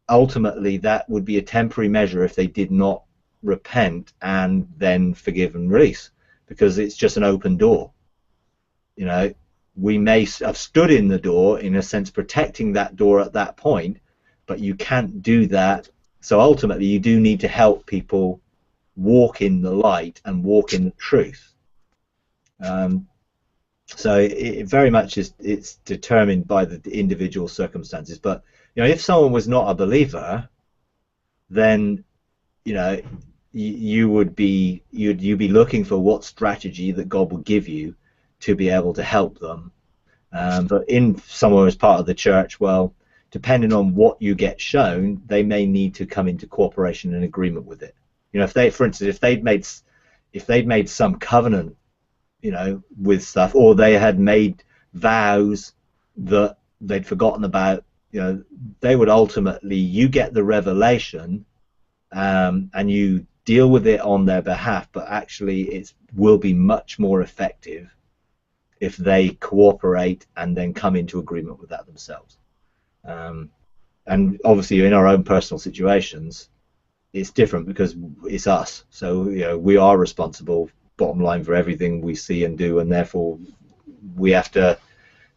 [SPEAKER 1] Ultimately, that would be a temporary measure if they did not repent and then forgive and release, because it's just an open door. You know, we may have stood in the door, in a sense, protecting that door at that point, but you can't do that. So ultimately, you do need to help people walk in the light and walk in the truth. So it very much it's determined by the individual circumstances. But you know, if someone was not a believer, then you know you'd be looking for what strategy that God would give you to be able to help them But in somewhere as part of the church, well, depending on what you get shown, they may need to come into cooperation and agreement with it. You know, if they, for instance, if they'd made some covenant, you know, with stuff, or they had made vows that they'd forgotten about, you know, they would ultimately, you get the revelation, and you deal with it on their behalf, but actually it will be much more effective if they cooperate and then come into agreement with that themselves. And obviously in our own personal situations, it's different because it's us. So, you know, we are responsible, bottom line, for everything we see and do, and therefore we have to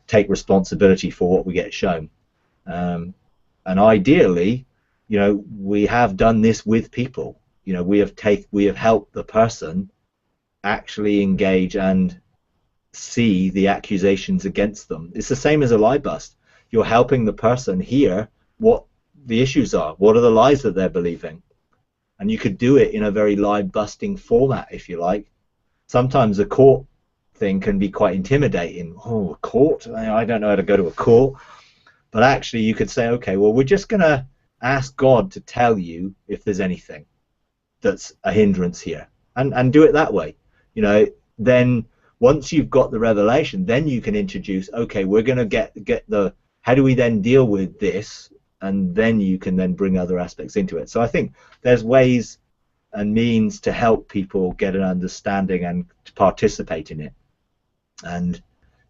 [SPEAKER 1] take responsibility for what we get shown. And ideally, you know, we have done this with people. You know, we have helped the person actually engage and see the accusations against them. It's the same as a lie bust. You're helping the person hear what the issues are, what are the lies that they're believing, and you could do it in a very lie busting format, if you like. Sometimes a court thing can be quite intimidating. Oh, a court? I don't know how to go to a court. But actually you could say, okay, well, we're just going to ask God to tell you if there's anything that's a hindrance here, and do it that way. You know, then once you've got the revelation, then you can introduce, okay, we're going to get the, how do we then deal with this, and then you can then bring other aspects into it. So I think there's ways and means to help people get an understanding and to participate in it. And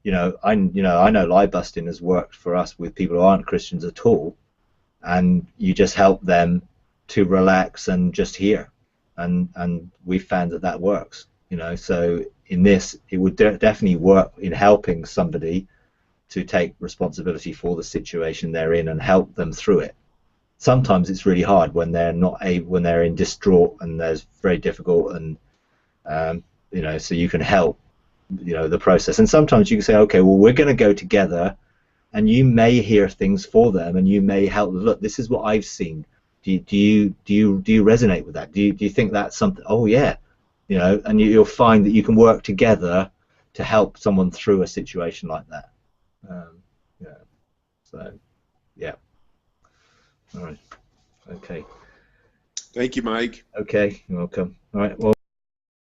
[SPEAKER 1] I know lie busting has worked for us with people who aren't Christians at all, and you just help them to relax and just hear, and we found that works. You know, so in this, it would definitely work in helping somebody to take responsibility for the situation they're in and help them through it. Sometimes it's really hard when they're when they're in distraught and there's very difficult, and so you can help the process. And sometimes you can say, okay, well, we're going to go together, and you may hear things for them, and you may help. Look, this is what I've seen. Do you resonate with that? Do you think that's something? Oh yeah, and you'll find that you can work together to help someone through a situation like that. Yeah. So, yeah. All right. Okay.
[SPEAKER 2] Thank you, Mike.
[SPEAKER 1] Okay. You're welcome. All right. Well.